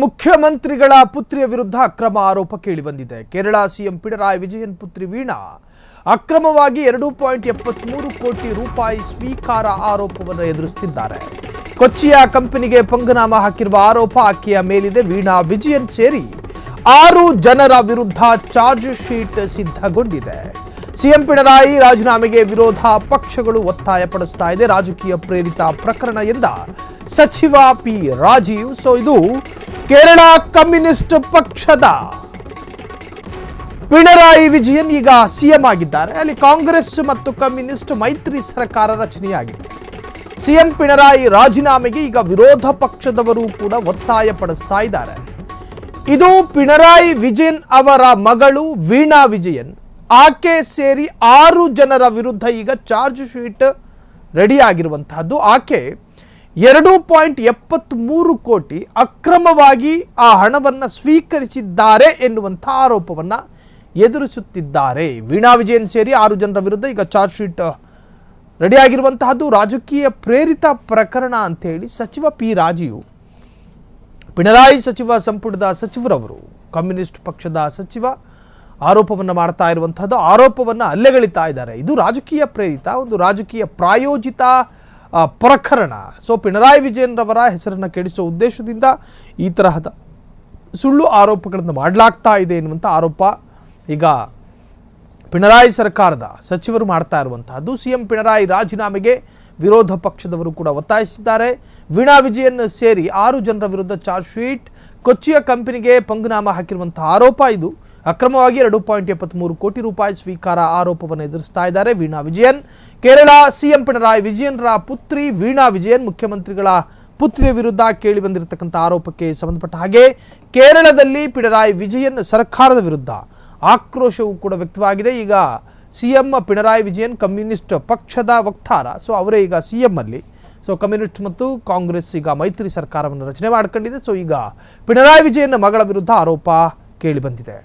ಮುಖ್ಯಮಂತ್ರಿಗಳ ಪುತ್ರಿಯ ವಿರುದ್ಧ ಅಕ್ರಮ ಆರೋಪ ಕೇಳಿಬಂದಿದೆ. ಕೇರಳ ಸಿಎಂ ಪಿಣರಾಯಿ ವಿಜಯನ್ ಪುತ್ರಿ ವೀಣಾ ಅಕ್ರಮವಾಗಿ 2.73 ಕೋಟಿ ರೂಪಾಯಿ ಸ್ವೀಕಾರ ಆರೋಪವನ್ನು ಎದುರಿಸುತ್ತಿದ್ದಾರೆ. ಕೊಚ್ಚಿಯ ಕಂಪನಿಗೆ ಪಂಗನಾಮ ಹಾಕಿರುವ ಆರೋಪ ಆಕೆಯ ಮೇಲಿದೆ. ವೀಣಾ ವಿಜಯನ್ ಸೇರಿ 6 ಜನರ ವಿರುದ್ಧ ಚಾರ್ಜ್ ಶೀಟ್ ಸಿದ್ಧಗೊಂಡಿದೆ. ಸಿಎಂ ಪಿಣರಾಯಿ ರಾಜೀನಾಮೆಗೆ ವಿರೋಧ ಪಕ್ಷಗಳು ಒತ್ತಾಯ ಪಡಿಸ್ತಾ ಇದೆ. ರಾಜಕೀಯ ಪ್ರೇರಿತ ಪ್ರಕರಣ ಎಂದ ಸಚಿವ ಪಿ ರಾಜೀವ್. ಇದು ಕೇರಳ ಕಮ್ಯುನಿಸ್ಟ್ ಪಕ್ಷದ ಪಿಣರಾಯಿ ವಿಜಯನ್ ಈಗ ಸಿಎಂ ಆಗಿದ್ದಾರೆ. ಅಲ್ಲಿ ಕಾಂಗ್ರೆಸ್ ಮತ್ತು ಕಮ್ಯುನಿಸ್ಟ್ ಮೈತ್ರಿ ಸರ್ಕಾರ ರಚನೆಯಾಗಿದೆ. ಸಿಎಂ ಪಿಣರಾಯಿ ರಾಜೀನಾಮೆಗೆ ಈಗ ವಿರೋಧ ಪಕ್ಷದವರು ಕೂಡ ಒತ್ತಾಯ ಪಡಿಸ್ತಾ ಇದ್ದಾರೆ. ಇದು ಪಿಣರಾಯಿ ವಿಜಯನ್ ಅವರ ಮಗಳು ವೀಣಾ ವಿಜಯನ್. ಆಕೆ ಸೇರಿ 6 ಜನರ ವಿರುದ್ಧ ಈಗ ಚಾರ್ಜ್ ಶೀಟ್ ರೆಡಿ ಆಗಿರುವಂತಹದ್ದು. ಆಕೆ 2.73 ಕೋಟಿ ಅಕ್ರಮವಾಗಿ ಆ ಹಣವನ್ನು ಸ್ವೀಕರಿಸಿದ್ದಾರೆ ಎನ್ನುವಂಥ ಆರೋಪವನ್ನು ಎದುರಿಸುತ್ತಿದ್ದಾರೆ. ವೀಣಾ ವಿಜಯನ್ ಸೇರಿ 6 ಜನರ ವಿರುದ್ಧ ಈಗ ಚಾರ್ಜ್ ಶೀಟ್ ರೆಡಿ ಆಗಿರುವಂತಹದ್ದು. ರಾಜಕೀಯ ಪ್ರೇರಿತ ಪ್ರಕರಣ ಅಂತೇಳಿ ಸಚಿವ ಪಿ ರಾಜೀವ್, ಪಿಣರಾಯಿ ಸಚಿವ ಸಂಪುಟದ ಸಚಿವರವರು, ಕಮ್ಯುನಿಸ್ಟ್ ಪಕ್ಷದ ಸಚಿವ ಆರೋಪವನ್ನು ಮಾಡ್ತಾ ಇರುವಂತಹದ್ದು. ಆರೋಪವನ್ನು ಅಲ್ಲೆಗಳಿತಾ ಇದ್ದಾರೆ. ಇದು ರಾಜಕೀಯ ಪ್ರೇರಿತ, ಒಂದು ರಾಜಕೀಯ ಪ್ರಾಯೋಜಿತ ಪ್ರಕರಣ. ಪಿಣರಾಯಿ ವಿಜಯನ್ ರವರ ಹೆಸರನ್ನು ಕೆಡಿಸುವ ಉದ್ದೇಶದಿಂದ ಈ ತರಹದ ಸುಳ್ಳು ಆರೋಪಗಳನ್ನು ಮಾಡಲಾಗ್ತಾ ಇದೆ ಎನ್ನುವಂಥ ಆರೋಪ ಈಗ ಪಿಣರಾಯಿ ಸರ್ಕಾರದ ಸಚಿವರು ಮಾಡ್ತಾ ಇರುವಂತಹದ್ದು. ಸಿಎಂ ಪಿಣರಾಯಿ ರಾಜೀನಾಮೆಗೆ ವಿರೋಧ ಪಕ್ಷದವರು ಕೂಡ ಒತ್ತಾಯಿಸಿದ್ದಾರೆ. ವೀಣಾ ವಿಜಯನ್ ಸೇರಿ 6 ಜನರ ವಿರುದ್ಧ ಚಾರ್ಜ್ ಶೀಟ್. ಕೊಚ್ಚಿಯ ಕಂಪನಿಗೆ ಪಂಗನಾಮ ಹಾಕಿರುವಂತಹ ಆರೋಪ. ಇದು ಅಕ್ರಮವಾಗಿ 2.73 ಕೋಟಿ ರೂಪಾಯಿ ಸ್ವೀಕಾರ ಆರೋಪವನ್ನು ಎದುರಿಸ್ತಾ ಇದ್ದಾರೆ ವೀಣಾ ವಿಜಯನ್. ಕೇರಳ ಸಿಎಂ ಪಿಣರಾಯಿ ವಿಜಯನ್ರ ಪುತ್ರಿ ವೀಣಾ ವಿಜಯನ್ ಮುಖ್ಯಮಂತ್ರಿಗಳ ಪುತ್ರಿಯ ವಿರುದ್ಧ ಕೇಳಿ ಬಂದಿರತಕ್ಕಂಥ ಆರೋಪಕ್ಕೆ ಸಂಬಂಧಪಟ್ಟ ಹಾಗೆ ಕೇರಳದಲ್ಲಿ ಪಿಣರಾಯಿ ವಿಜಯನ್ ಸರ್ಕಾರದ ವಿರುದ್ಧ ಆಕ್ರೋಶವೂ ಕೂಡ ವ್ಯಕ್ತವಾಗಿದೆ. ಈಗ ಸಿಎಂ ಪಿಣರಾಯಿ ವಿಜಯನ್ ಕಮ್ಯುನಿಸ್ಟ್ ಪಕ್ಷದ ವಕ್ತಾರ. ಅವರೇ ಈಗ ಸಿಎಂ ಅಲ್ಲಿ. ಕಮ್ಯುನಿಸ್ಟ್ ಮತ್ತು ಕಾಂಗ್ರೆಸ್ ಈಗ ಮೈತ್ರಿ ಸರ್ಕಾರವನ್ನು ರಚನೆ ಮಾಡಿಕೊಂಡಿದೆ. ಈಗ ಪಿಣರಾಯಿ ವಿಜಯನ್ ಮಗಳ ವಿರುದ್ಧ ಆರೋಪ ಕೇಳಿ ಬಂದಿದೆ.